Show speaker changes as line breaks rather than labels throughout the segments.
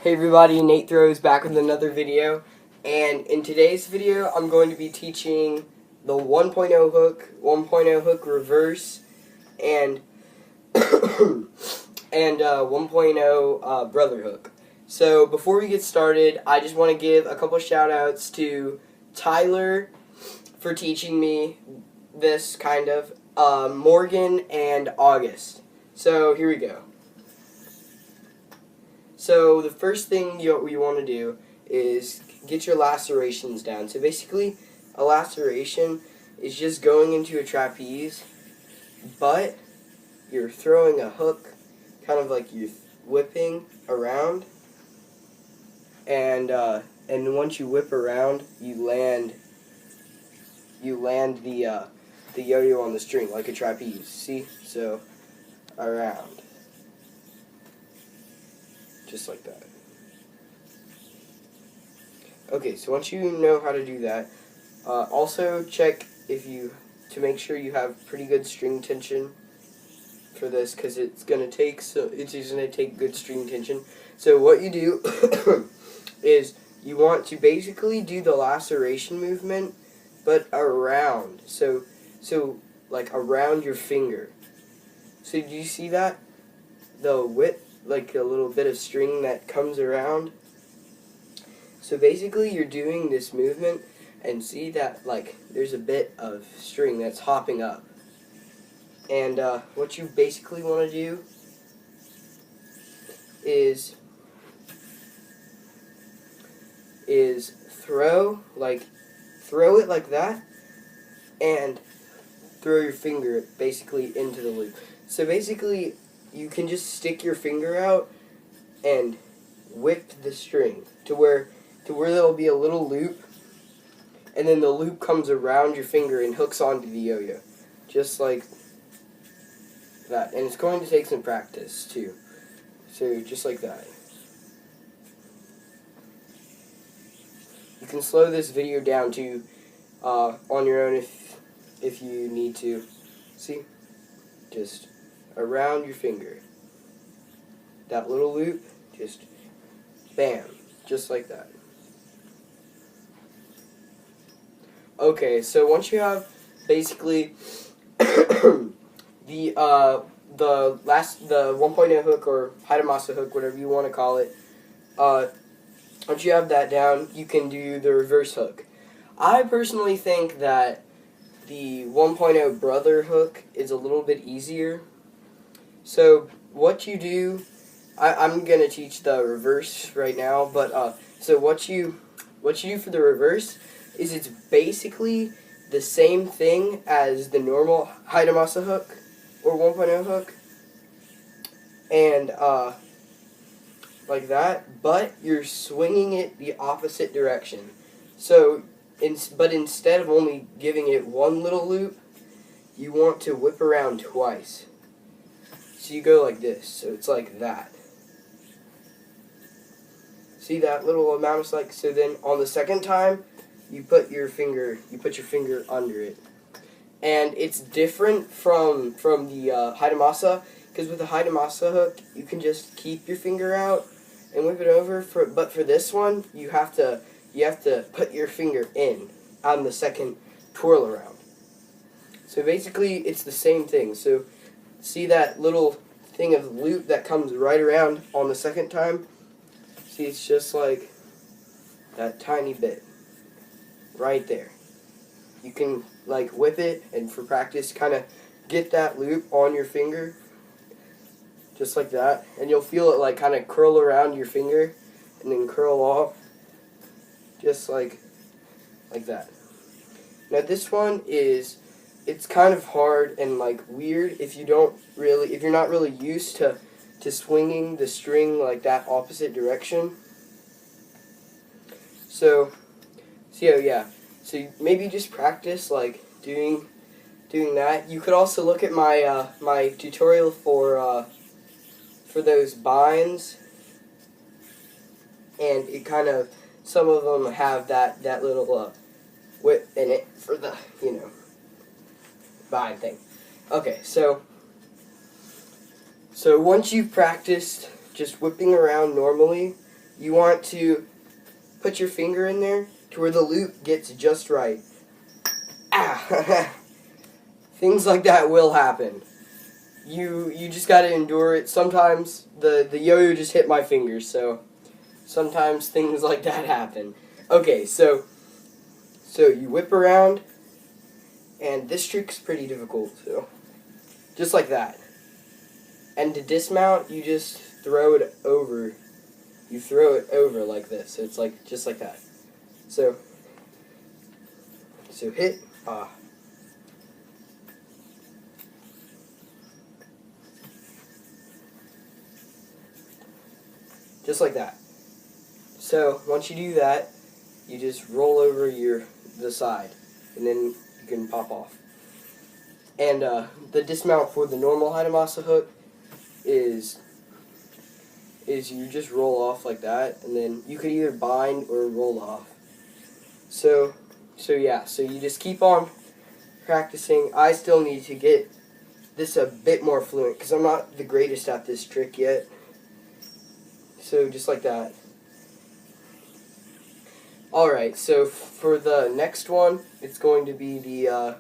Hey everybody, Nate Throws back with another video, and in today's video I'm going to be teaching the 1.0 hook, 1.0 hook reverse, and and 1.0 brother hook. So before we get started, I just want to give a couple shout outs to Tyler for teaching me this kind of, Morgan and August. So here we go. So the first thing you want to do is get your lacerations down. So basically, a laceration is just going into a trapeze, but you're throwing a hook, kind of like you're whipping around, and once you whip around, you land the yo-yo on the string like a trapeze. See? So around. Just like that. Okay, so once you know how to do that, also check to make sure you have pretty good string tension for this, because it's gonna take good string tension. So what you do is you want to basically do the laceration movement, but around. So like around your finger. So do you see that? The width, like a little bit of string that comes around. So basically you're doing this movement, and see that like there's a bit of string that's hopping up. And what you basically want to do is throw it like that, and throw your finger basically into the loop. So basically you can just stick your finger out and whip the string to where there'll be a little loop, and then the loop comes around your finger and hooks onto the yo-yo, just like that. And it's going to take some practice too. So just like that. You can slow this video down to on your own if you need to. See? Just around your finger. That little loop, just bam, just like that. Okay, so once you have basically the 1.0 hook or Haitamasa hook, whatever you want to call it, once you have that down, you can do the reverse hook. I personally think that the 1.0 brother hook is a little bit easier. So what you do, I'm gonna teach the reverse right now, but so what you do for the reverse is it's basically the same thing as the normal Haitamasa hook or 1.0 hook, and like that, but you're swinging it the opposite direction. So but instead of only giving it one little loop, you want to whip around twice. So you go like this, so it's like that. See that little amount of slack? So then on the second time, you put your finger under it. And it's different from the Haitamasa, because with the Haitamasa hook, you can just keep your finger out and whip it over. But for this one, you have to put your finger in on the second twirl around. So basically, it's the same thing. So see that little thing of loop that comes right around on the second time? See, it's just like that tiny bit right there. You can like whip it, and for practice, kind of get that loop on your finger, just like that, and you'll feel it like kind of curl around your finger and then curl off, just like that. Now this one it's kind of hard and like weird if you're not really used to swinging the string like that opposite direction. So yeah. So maybe just practice like doing that. You could also look at my my tutorial for those binds, and it kind of, some of them have that little whip in it for the bind thing. Okay, so once you've practiced just whipping around normally, you want to put your finger in there to where the loop gets just right. Ah! Things like that will happen. You just gotta endure it. Sometimes the yo-yo just hit my fingers, so sometimes things like that happen. Okay, so you whip around, and this trick's pretty difficult, so just like that. And to dismount, you just throw it over. You throw it over like this. So it's like just like that. So hit. Just like that. So once you do that, you just roll over the side, and then you can pop off. And the dismount for the normal Hidamasa hook is you just roll off like that, and then you could either bind or roll off. So you just keep on practicing. I still need to get this a bit more fluent because I'm not the greatest at this trick yet. So just like that. Alright, so for the next one, it's going to be the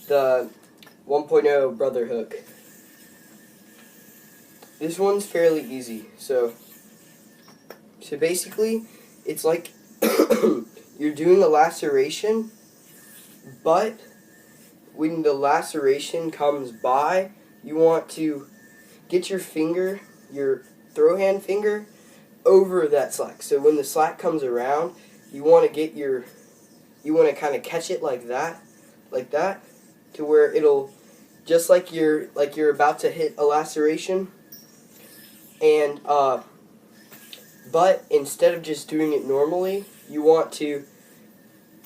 1.0 brother hook. This one's fairly easy. So basically, it's like you're doing a laceration, but when the laceration comes by, you want to get your finger, your throw hand finger, over that slack. So when the slack comes around, you want to kind of catch it like that, to where it'll, just like you're about to hit a laceration, and but instead of just doing it normally, you want to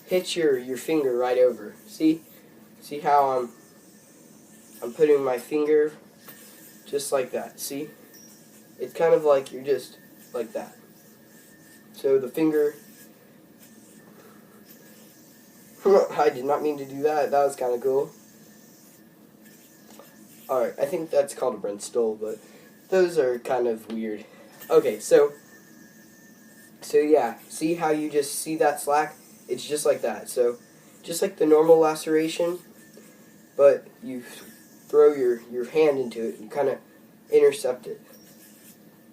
hit your finger right over. See how I'm putting my finger just like that. See, it's kind of like you're just like that. So the finger, I did not mean to do that. That was kind of cool. Alright, I think that's called a Brentstole, but those are kind of weird. Okay, so yeah, see how you just see that slack? It's just like that. So just like the normal laceration, but you throw your hand into it and kind of intercept it.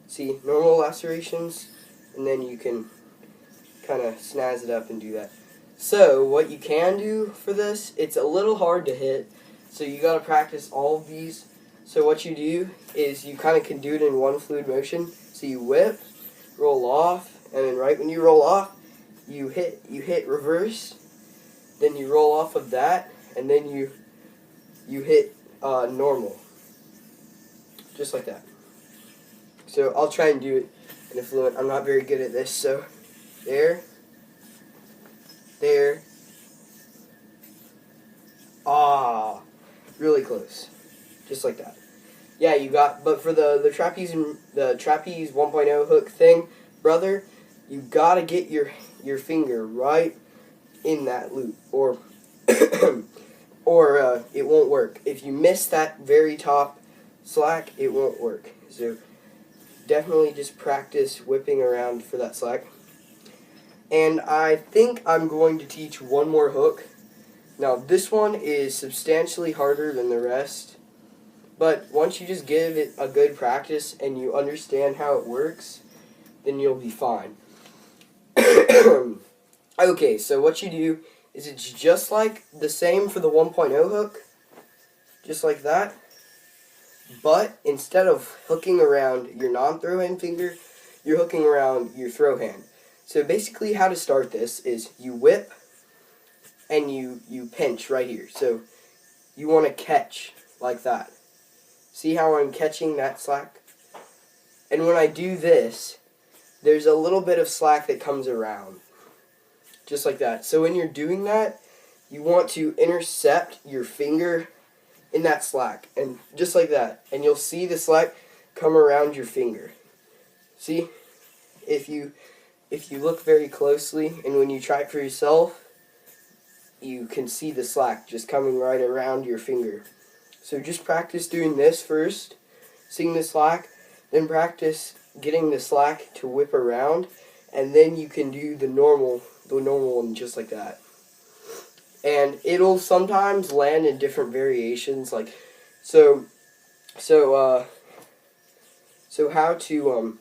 See, normal lacerations, and then you can kind of snazz it up and do that. So what you can do for this, it's a little hard to hit, so you got to practice all of these. So what you do is you kind of can do it in one fluid motion. So you whip, roll off, and then right when you roll off, you hit reverse, then you roll off of that, and then you hit normal, just like that. So I'll try and do it in a fluent. I'm not very good at this. So there, really close, just like that. Yeah, you got. But for the trapeze 1.0 hook thing, brother, you gotta get your finger right in that loop, or it won't work. If you miss that very top slack, it won't work. So definitely just practice whipping around for that slack. And I think I'm going to teach one more hook. Now this one is substantially harder than the rest, but once you just give it a good practice and you understand how it works, then you'll be fine. Okay, so what you do is it's just like the same for the 1.0 hook, just like that, but instead of hooking around your non-throw hand finger, you're hooking around your throw hand. So basically how to start this is you whip and you pinch right here. So you want to catch like that. See how I'm catching that slack? And when I do this, there's a little bit of slack that comes around. Just like that. So when you're doing that, you want to intercept your finger in that slack. And just like that. And you'll see the slack come around your finger. See? If you look very closely and when you try it for yourself, you can see the slack just coming right around your finger. So just practice doing this first, seeing the slack, then practice getting the slack to whip around, and then you can do the normal one just like that. And it'll sometimes land in different variations, like so how to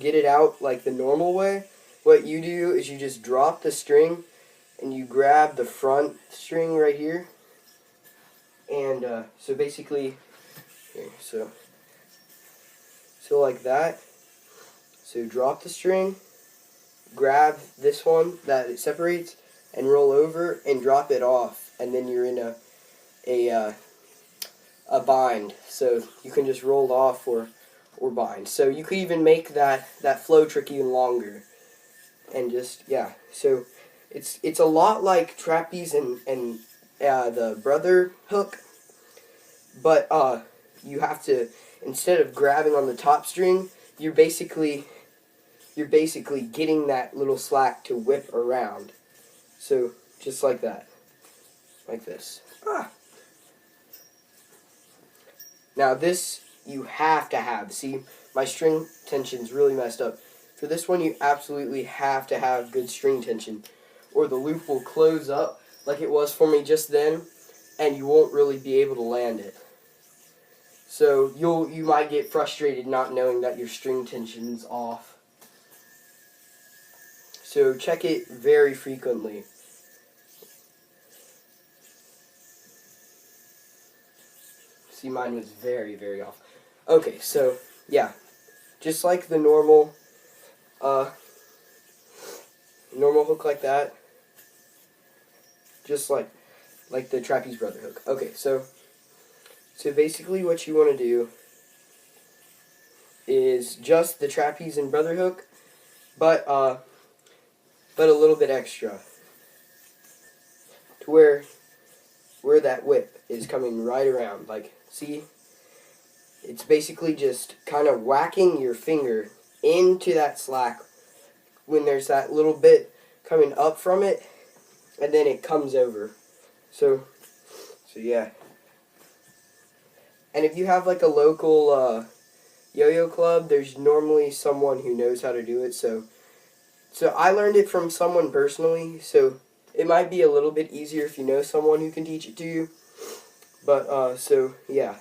get it out like the normal way. What you do is you just drop the string and you grab the front string right here, and so basically here, so like that. So drop the string, grab this one that it separates, and roll over and drop it off, and then you're in a bind. So you can just roll off or bind. So you could even make that flow trick even longer, and just So it's a lot like trapeze and the brother hook, but you have to, instead of grabbing on the top string, you're basically getting that little slack to whip around. So just like that, like this. Now this you have to have. See, my string tension's really messed up. For this one, you absolutely have to have good string tension, or the loop will close up like it was for me just then, and you won't really be able to land it. So you might get frustrated not knowing that your string tension's off. So check it very frequently. See, mine was very, very off. Okay, so yeah, just like the normal hook like that, just like the trapeze brother hook. Okay, so basically what you want to do is just the trapeze and brother hook, but a little bit extra, to where that whip is coming right around. Like, see, it's basically just kind of whacking your finger into that slack when there's that little bit coming up from it, and then it comes over. So yeah. And if you have like a local yo-yo club, there's normally someone who knows how to do it. So I learned it from someone personally, so it might be a little bit easier if you know someone who can teach it to you. But so yeah.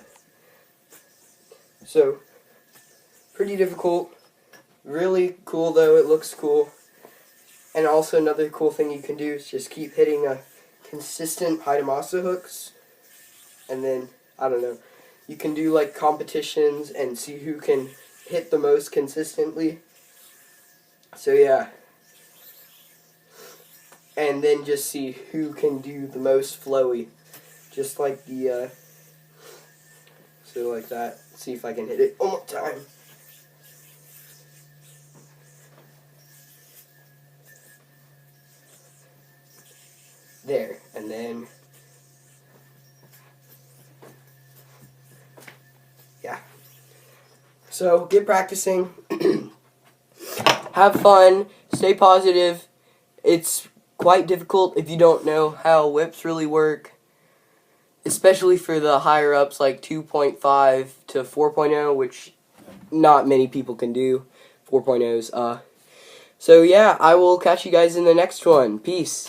So pretty difficult. Really cool though, it looks cool. And also another cool thing you can do is just keep hitting consistent Hidamasa hooks, and then, I don't know, you can do like competitions and see who can hit the most consistently. So yeah. And then just see who can do the most flowy. Just like the, so like that. See if I can hit it one more time. There, and then, yeah. So, get practicing. Have fun. Stay positive. It's quite difficult if you don't know how whips really work, especially for the higher ups like 2.5 to 4.0, which not many people can do. 4.0s. So yeah, I will catch you guys in the next one. Peace.